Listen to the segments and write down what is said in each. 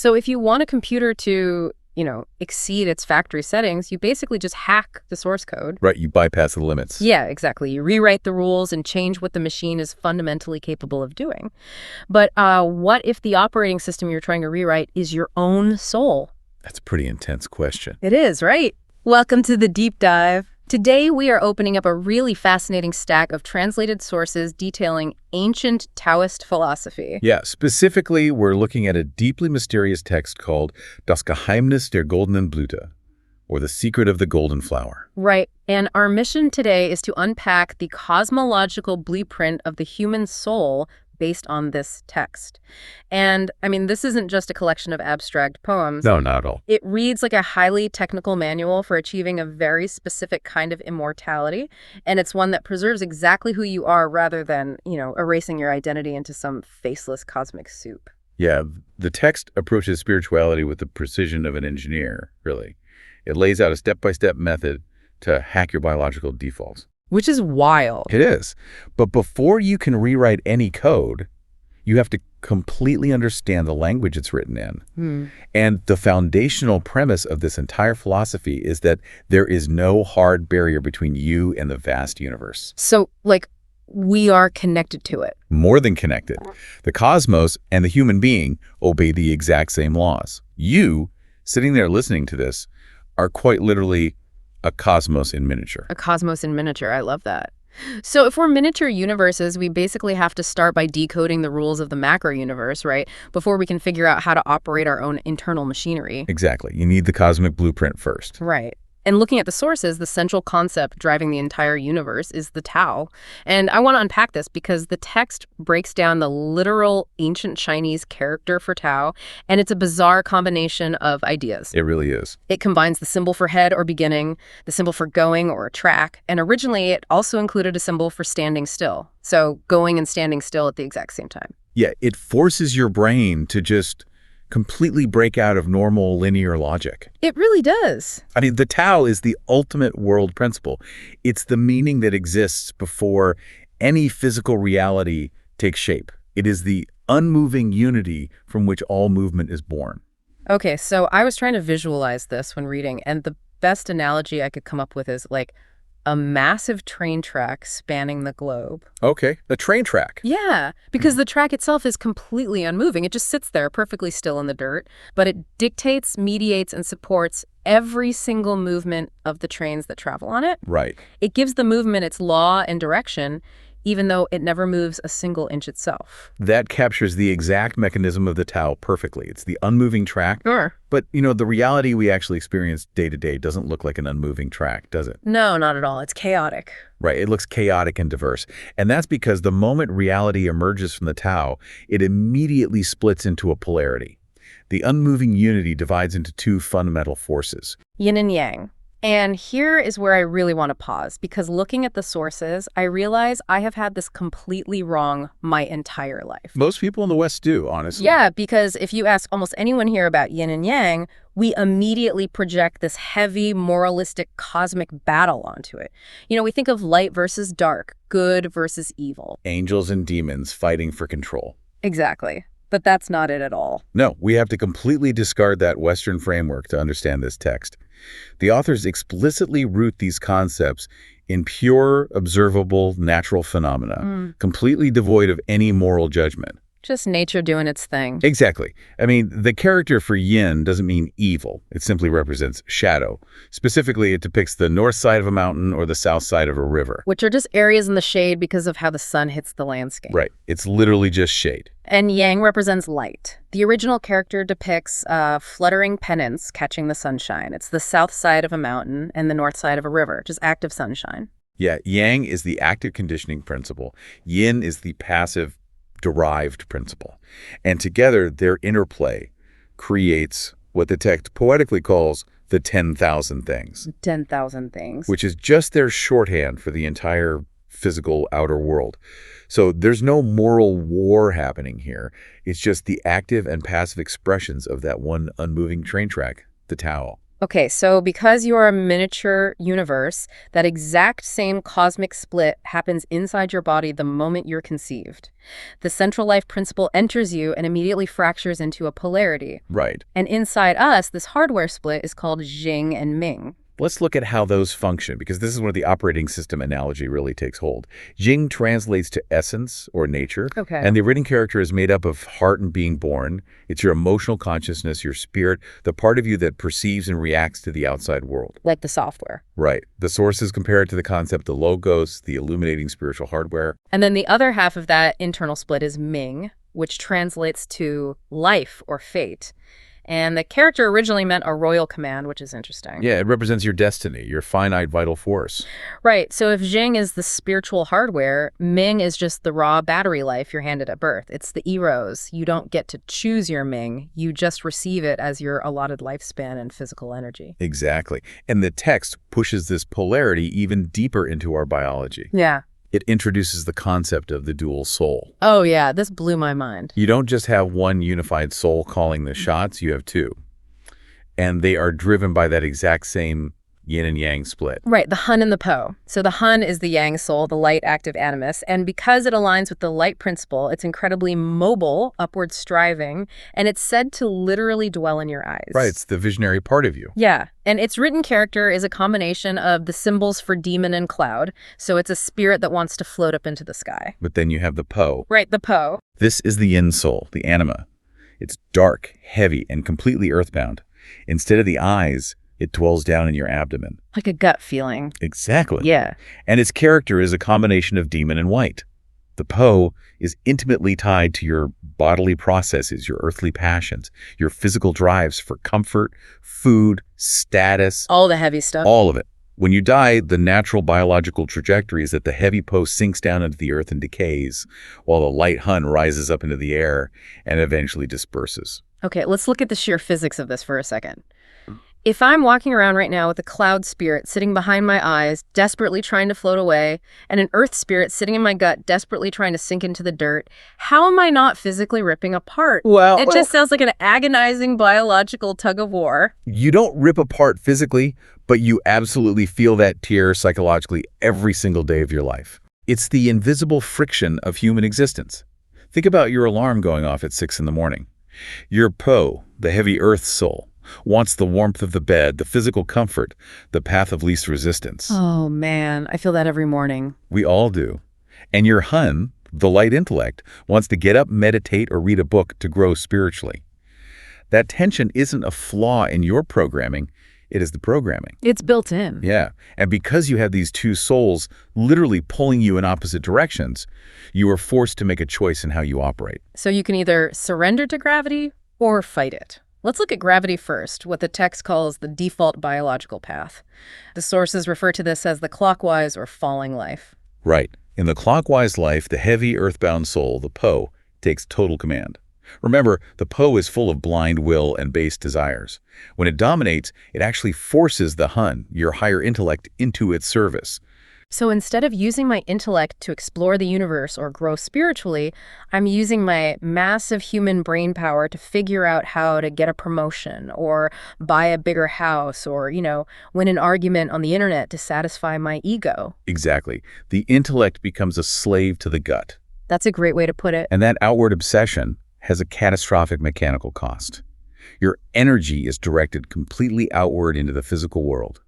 So if you want a computer to, exceed its factory settings, you basically just hack the source code. Right, you bypass the limits. Yeah, exactly. You rewrite the rules and change what the machine is fundamentally capable of doing. But what if the operating system you're trying to rewrite is your own soul? That's a pretty intense question. It is, right? Welcome to the Deep Dive. Today, we are opening up a really fascinating stack of translated sources detailing ancient Taoist philosophy. Yeah, specifically, we're looking at a deeply mysterious text called Das Geheimnis der goldenen Blüte, or The Secret of the Golden Flower. Right. And our mission today is to unpack the cosmological blueprint of the human soul based on this text. And, this isn't just a collection of abstract poems. No, not at all. It reads like a highly technical manual for achieving a very specific kind of immortality, and it's one that preserves exactly who you are rather than, erasing your identity into some faceless cosmic soup. Yeah, the text approaches spirituality with the precision of an engineer, really. It lays out a step-by-step method to hack your biological defaults. Which is wild. It is. But before you can rewrite any code, you have to completely understand the language it's written in. And the foundational premise of this entire philosophy is that there is no hard barrier between you and the vast universe. So, we are connected to it. More than connected. The cosmos and the human being obey the exact same laws. You, sitting there listening to this, are quite literally a cosmos in miniature. A cosmos in miniature. I love that. So if we're miniature universes, we basically have to start by decoding the rules of the macro universe, right? Before we can figure out how to operate our own internal machinery. Exactly. You need the cosmic blueprint first. Right. And looking at the sources, the central concept driving the entire universe is the Tao. And I want to unpack this because the text breaks down the literal ancient Chinese character for Tao, and it's a bizarre combination of ideas. It really is. It combines the symbol for head or beginning, the symbol for going or a track, and originally it also included a symbol for standing still. So going and standing still at the exact same time. Yeah, it forces your brain to just completely break out of normal linear logic. It really does. The Tao is the ultimate world principle. It's the meaning that exists before any physical reality takes shape. It is the unmoving unity from which all movement is born. Okay, so I was trying to visualize this when reading, and the best analogy I could come up with is a massive train track spanning the globe. Okay, a train track. Yeah, because the track itself is completely unmoving. It just sits there perfectly still in the dirt, but it dictates, mediates, and supports every single movement of the trains that travel on it. Right. It gives the movement its law and direction, even though it never moves a single inch itself. That captures the exact mechanism of the Tao perfectly. It's the unmoving track. Sure. But, the reality we actually experience day to day doesn't look like an unmoving track, does it? No, not at all. It's chaotic. Right. It looks chaotic and diverse. And that's because the moment reality emerges from the Tao, it immediately splits into a polarity. The unmoving unity divides into two fundamental forces. Yin and yang. And here is where I really want to pause, because looking at the sources, I realize I have had this completely wrong my entire life. Most people in the West do, honestly. Yeah, because if you ask almost anyone here about yin and yang, we immediately project this heavy, moralistic, cosmic battle onto it. We think of light versus dark, good versus evil. Angels and demons fighting for control. Exactly. But that's not it at all. No, we have to completely discard that Western framework to understand this text. The authors explicitly root these concepts in pure, observable, natural phenomena, completely devoid of any moral judgment. Just nature doing its thing. Exactly. The character for yin doesn't mean evil. It simply represents shadow. Specifically, it depicts the north side of a mountain or the south side of a river. Which are just areas in the shade because of how the sun hits the landscape. Right. It's literally just shade. And yang represents light. The original character depicts fluttering pennants catching the sunshine. It's the south side of a mountain and the north side of a river, just active sunshine. Yeah, yang is the active conditioning principle. Yin is the passive derived principle. And together, their interplay creates what the text poetically calls the 10,000 things. 10,000 things. Which is just their shorthand for the entire physical outer world. So there's no moral war happening here. It's just the active and passive expressions of that one unmoving train track, the Tao. Okay, so because you are a miniature universe, that exact same cosmic split happens inside your body the moment you're conceived. The central life principle enters you and immediately fractures into a polarity. Right. And inside us, this hardware split is called Jing and Ming. Let's look at how those function, because this is where the operating system analogy really takes hold. Jing translates to essence or nature, Okay. and the written character is made up of heart and being born. It's your emotional consciousness, your spirit, the part of you that perceives and reacts to the outside world. Like the software. Right. The sources compare it to the concept of logos, the illuminating spiritual hardware. And then the other half of that internal split is Ming, which translates to life or fate. And the character originally meant a royal command, which is interesting. Yeah, it represents your destiny, your finite vital force. Right. So if Jing is the spiritual hardware, Ming is just the raw battery life you're handed at birth. It's the eros. You don't get to choose your Ming. You just receive it as your allotted lifespan and physical energy. Exactly. And the text pushes this polarity even deeper into our biology. Yeah. It introduces the concept of the dual soul. Oh, yeah. This blew my mind. You don't just have one unified soul calling the shots, you have two. And they are driven by that exact same yin and yang split. Right, the Hun and the Po. So the Hun is the yang soul, the light active animus, and because it aligns with the light principle, it's incredibly mobile, upward striving, and it's said to literally dwell in your eyes. Right, it's the visionary part of you. Yeah, and its written character is a combination of the symbols for demon and cloud, so it's a spirit that wants to float up into the sky. But then you have the Po. Right, the Po. This is the yin soul, the anima. It's dark, heavy, and completely earthbound. Instead of the eyes, it dwells down in your abdomen. Like a gut feeling. Exactly. Yeah. And its character is a combination of demon and white. The Po is intimately tied to your bodily processes, your earthly passions, your physical drives for comfort, food, status, All the heavy stuff. all of it. When you die, the natural biological trajectory is that the heavy Po sinks down into the earth and decays, while the light Hun rises up into the air and eventually disperses. Okay, let's look at the sheer physics of this for a second. If I'm walking around right now with a cloud spirit sitting behind my eyes, desperately trying to float away, and an earth spirit sitting in my gut, desperately trying to sink into the dirt, how am I not physically ripping apart? Well, It just sounds like an agonizing biological tug of war. you don't rip apart physically, but you absolutely feel that tear psychologically every single day of your life. It's the invisible friction of human existence. Think about your alarm going off at 6 in the morning. Your Po, the heavy earth soul, wants the warmth of the bed, the physical comfort, the path of least resistance. Oh man, I feel that every morning. We all do. And your Hun, the light intellect, wants to get up, meditate, or read a book to grow spiritually. That tension isn't a flaw in your programming, it is the programming. It's built in. Yeah, and because you have these two souls literally pulling you in opposite directions, you are forced to make a choice in how you operate. So you can either surrender to gravity or fight it. Let's look at gravity first, what the text calls the default biological path. The sources refer to this as the clockwise or falling life. Right. In the clockwise life, the heavy earthbound soul, the Po, takes total command. Remember, the Po is full of blind will and base desires. When it dominates, it actually forces the Hun, your higher intellect, into its service. So instead of using my intellect to explore the universe or grow spiritually, I'm using my massive human brain power to figure out how to get a promotion or buy a bigger house or, win an argument on the internet to satisfy my ego. Exactly. The intellect becomes a slave to the gut. That's a great way to put it. And that outward obsession has a catastrophic mechanical cost. Your energy is directed completely outward into the physical world.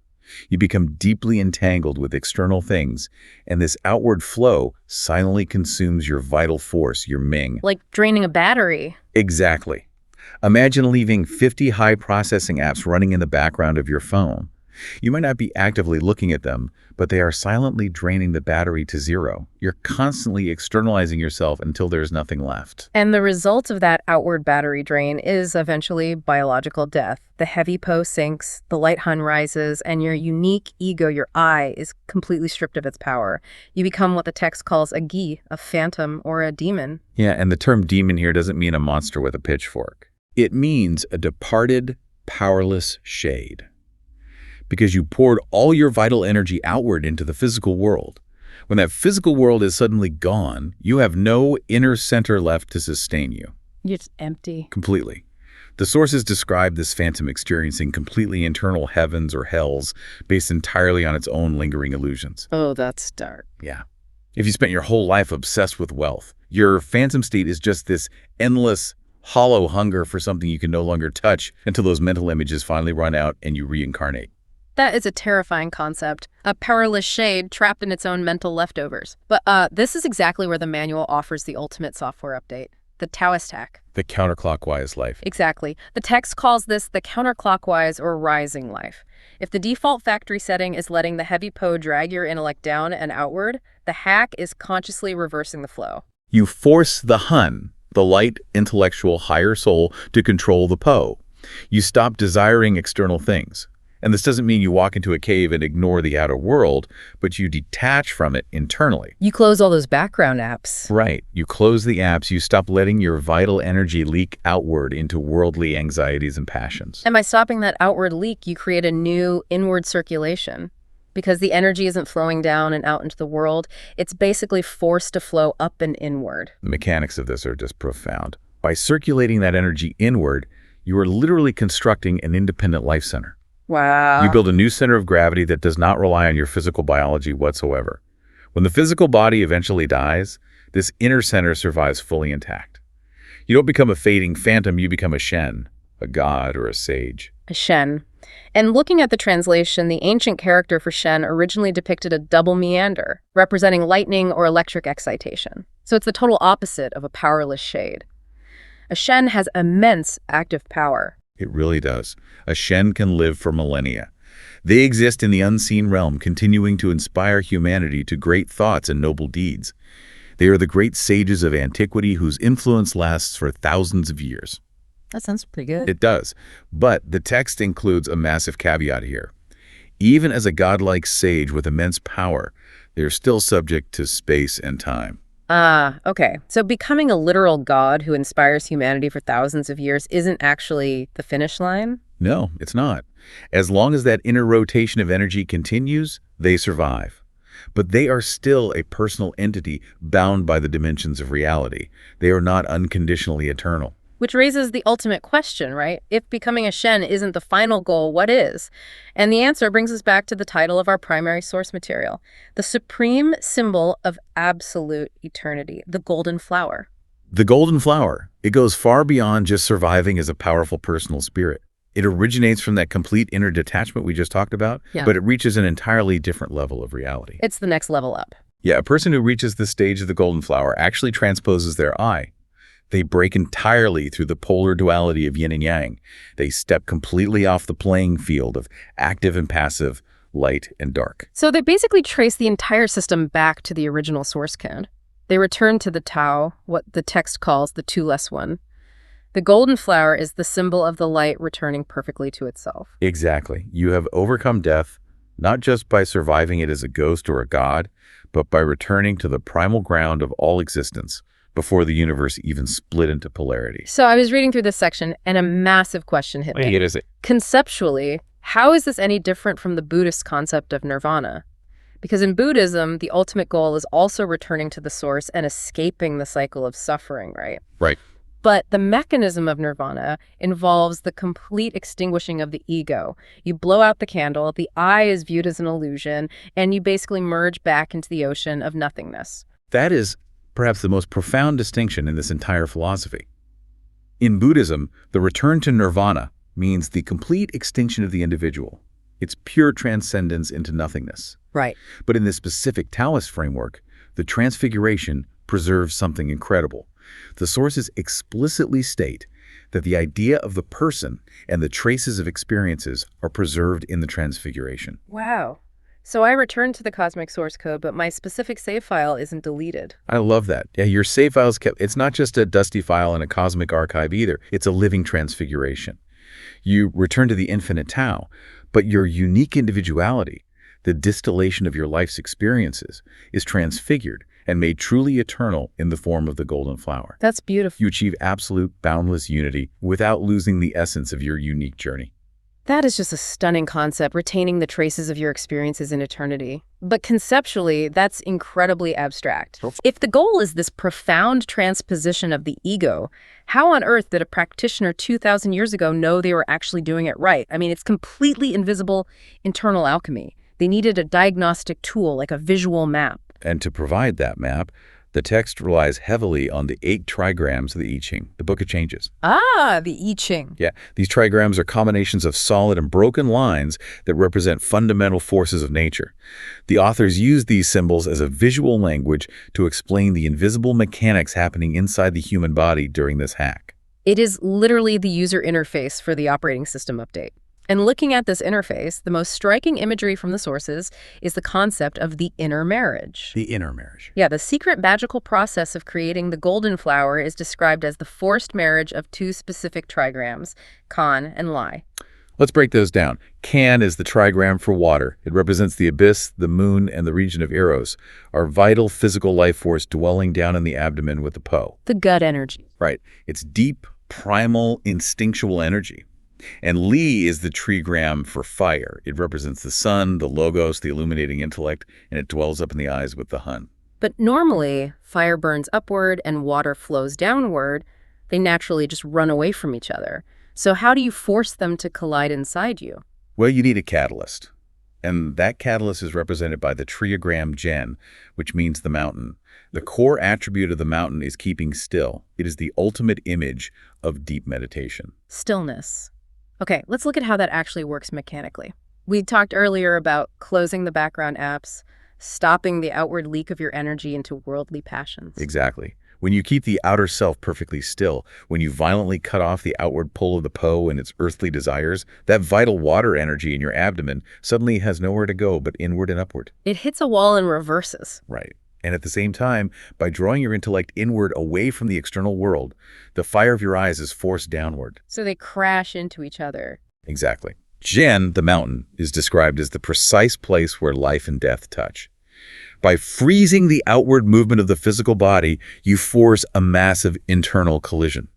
You become deeply entangled with external things, and this outward flow silently consumes your vital force, your Ming. Like draining a battery. Exactly. Imagine leaving 50 high processing apps running in the background of your phone. You might not be actively looking at them, but they are silently draining the battery to zero. You're constantly externalizing yourself until there's nothing left. And the result of that outward battery drain is eventually biological death. The heavy Po sinks, the light Hun rises, and your unique ego, your I, is completely stripped of its power. You become what the text calls a Gi, a phantom, or a demon. Yeah, and the term demon here doesn't mean a monster with a pitchfork. It means a departed, powerless shade. Because you poured all your vital energy outward into the physical world. When that physical world is suddenly gone, you have no inner center left to sustain you. You're just empty. Completely. The sources describe this phantom experiencing completely internal heavens or hells based entirely on its own lingering illusions. Oh, that's dark. Yeah. If you spent your whole life obsessed with wealth, your phantom state is just this endless, hollow hunger for something you can no longer touch until those mental images finally run out and you reincarnate. That is a terrifying concept, a powerless shade trapped in its own mental leftovers. But this is exactly where the manual offers the ultimate software update, the Taoist hack. The counterclockwise life. Exactly. The text calls this the counterclockwise or rising life. If the default factory setting is letting the heavy Po drag your intellect down and outward, the hack is consciously reversing the flow. You force the Hun, the light, intellectual, higher soul, to control the Po. You stop desiring external things. And this doesn't mean you walk into a cave and ignore the outer world, but you detach from it internally. You close all those background apps. Right. You close the apps, you stop letting your vital energy leak outward into worldly anxieties and passions. And by stopping that outward leak, you create a new inward circulation. Because the energy isn't flowing down and out into the world, it's basically forced to flow up and inward. The mechanics of this are just profound. By circulating that energy inward, you are literally constructing an independent life center. Wow. You build a new center of gravity that does not rely on your physical biology whatsoever. When the physical body eventually dies, this inner center survives fully intact. You don't become a fading phantom, you become a Shen, a god or a sage. A Shen. And looking at the translation, the ancient character for Shen originally depicted a double meander, representing lightning or electric excitation. So it's the total opposite of a powerless shade. A Shen has immense active power. It really does. A Shen can live for millennia. They exist in the unseen realm, continuing to inspire humanity to great thoughts and noble deeds. They are the great sages of antiquity whose influence lasts for thousands of years. That sounds pretty good. It does. But the text includes a massive caveat here. Even as a godlike sage with immense power, they are still subject to space and time. Okay. So becoming a literal god who inspires humanity for thousands of years isn't actually the finish line? No, it's not. As long as that inner rotation of energy continues, they survive. But they are still a personal entity bound by the dimensions of reality. They are not unconditionally eternal. Which raises the ultimate question, right? If becoming a Shen isn't the final goal, what is? And the answer brings us back to the title of our primary source material, the supreme symbol of absolute eternity, the golden flower. The golden flower, it goes far beyond just surviving as a powerful personal spirit. It originates from that complete inner detachment we just talked about, but it reaches an entirely different level of reality. It's the next level up. Yeah, a person who reaches this stage of the golden flower actually transposes their I. They break entirely through the polar duality of yin and yang. They step completely off the playing field of active and passive, light and dark. So they basically trace the entire system back to the original source code. They return to the Tao, what the text calls the two-less one. The golden flower is the symbol of the light returning perfectly to itself. Exactly. You have overcome death, not just by surviving it as a ghost or a god, but by returning to the primal ground of all existence, before the universe even split into polarity. So I was reading through this section, and a massive question hit me. What is it? Conceptually, how is this any different from the Buddhist concept of nirvana? Because in Buddhism, the ultimate goal is also returning to the source and escaping the cycle of suffering, right? Right. But the mechanism of nirvana involves the complete extinguishing of the ego. You blow out the candle, the I is viewed as an illusion, and you basically merge back into the ocean of nothingness. That is perhaps the most profound distinction in this entire philosophy. In Buddhism, the return to nirvana means the complete extinction of the individual. It's pure transcendence into nothingness. Right. But in this specific Taoist framework, the transfiguration preserves something incredible. The sources explicitly state that the idea of the person and the traces of experiences are preserved in the transfiguration. Wow. So I returned to the cosmic source code, but my specific save file isn't deleted. I love that. Yeah, your save file is kept. It's not just a dusty file in a cosmic archive either. It's a living transfiguration. You return to the infinite Tao, but your unique individuality, the distillation of your life's experiences, is transfigured and made truly eternal in the form of the golden flower. That's beautiful. You achieve absolute, boundless unity without losing the essence of your unique journey. That is just a stunning concept, retaining the traces of your experiences in eternity. But conceptually, that's incredibly abstract. If the goal is this profound transposition of the ego, how on earth did a practitioner 2,000 years ago know they were actually doing it right? I mean, it's completely invisible internal alchemy. They needed a diagnostic tool, like a visual map. And to provide that map, the text relies heavily on the 8 trigrams of the I Ching, the Book of Changes. Ah, the I Ching. Yeah, these trigrams are combinations of solid and broken lines that represent fundamental forces of nature. The authors use these symbols as a visual language to explain the invisible mechanics happening inside the human body during this hack. It is literally the user interface for the operating system update. And looking at this interface, the most striking imagery from the sources is the concept of the inner marriage. The inner marriage. Yeah, the secret magical process of creating the golden flower is described as the forced marriage of 2 specific trigrams, Kan and Lai. Let's break those down. Kan is the trigram for water. It represents the abyss, the moon, and the region of Eros, our vital physical life force dwelling down in the abdomen with the Po. The gut energy. Right. It's deep, primal, instinctual energy. And Li is the trigram for fire. It represents the sun, the logos, the illuminating intellect, and it dwells up in the eyes with the Hun. But normally, fire burns upward and water flows downward. They naturally just run away from each other. So how do you force them to collide inside you? Well, you need a catalyst. And that catalyst is represented by the trigram Gen, which means the mountain. The core attribute of the mountain is keeping still. It is the ultimate image of deep meditation. Stillness. Okay, let's look at how that actually works mechanically. We talked earlier about closing the background apps, stopping the outward leak of your energy into worldly passions. Exactly. When you keep the outer self perfectly still, when you violently cut off the outward pull of the Po and its earthly desires, that vital water energy in your abdomen suddenly has nowhere to go but inward and upward. It hits a wall and reverses. Right. And at the same time, by drawing your intellect inward away from the external world, the fire of your eyes is forced downward. So they crash into each other. Exactly. Gen, the mountain, is described as the precise place where life and death touch. By freezing the outward movement of the physical body, you force a massive internal collision.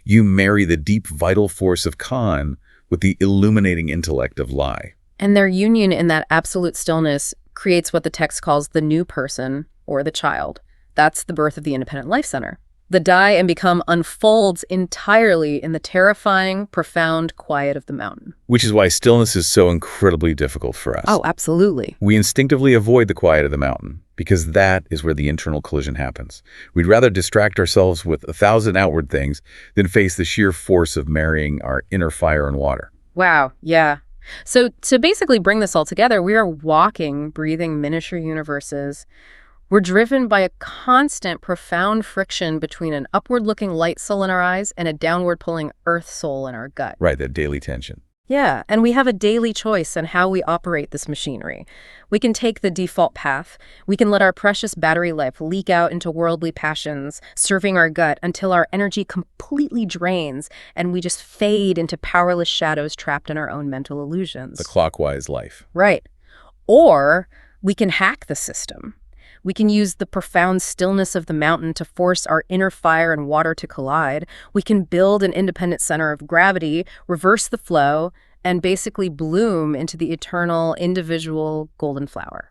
You marry the deep vital force of Kan with the illuminating intellect of Lai. And their union in that absolute stillness creates what the text calls the new person, or the child. That's the birth of the Independent Life Center. The die and become unfolds entirely in the terrifying, profound quiet of the mountain. Which is why stillness is so incredibly difficult for us. Oh, absolutely. We instinctively avoid the quiet of the mountain because that is where the internal collision happens. We'd rather distract ourselves with 1,000 outward things than face the sheer force of marrying our inner fire and water. Wow, yeah. So to basically bring this all together, we are walking, breathing miniature universes. We're driven by a constant, profound friction between an upward-looking light soul in our eyes and a downward-pulling earth soul in our gut. Right, that daily tension. Yeah, and we have a daily choice on how we operate this machinery. We can take the default path. We can let our precious battery life leak out into worldly passions, serving our gut until our energy completely drains and we just fade into powerless shadows trapped in our own mental illusions. The clockwise life. Right. Or we can hack the system. We can use the profound stillness of the mountain to force our inner fire and water to collide. We can build an independent center of gravity, reverse the flow, and basically bloom into the eternal, individual golden flower.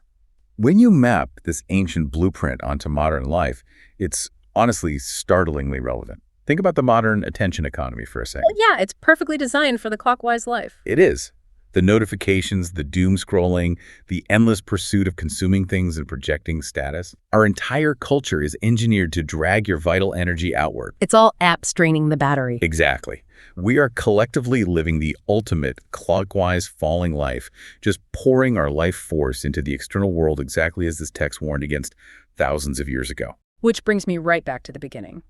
When you map this ancient blueprint onto modern life, it's honestly startlingly relevant. Think about the modern attention economy for a second. Well, yeah, it's perfectly designed for the clockwise life. It is. The notifications, the doom scrolling, the endless pursuit of consuming things and projecting status. Our entire culture is engineered to drag your vital energy outward. It's all apps draining the battery. Exactly. We are collectively living the ultimate clockwise falling life, just pouring our life force into the external world exactly as this text warned against thousands of years ago. Which brings me right back to the beginning.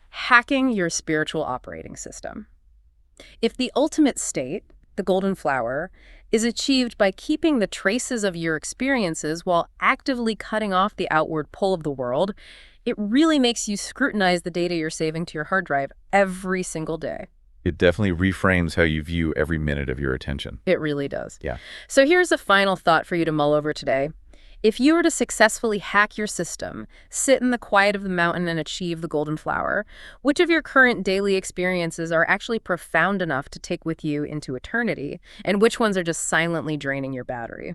Hacking your spiritual operating system. If the ultimate state, the golden flower, is achieved by keeping the traces of your experiences while actively cutting off the outward pull of the world, it really makes you scrutinize the data you're saving to your hard drive every single day. It definitely reframes how you view every minute of your attention. It really does. Yeah. So here's a final thought for you to mull over today. If you were to successfully hack your system, sit in the quiet of the mountain and achieve the golden flower, which of your current daily experiences are actually profound enough to take with you into eternity, and which ones are just silently draining your battery?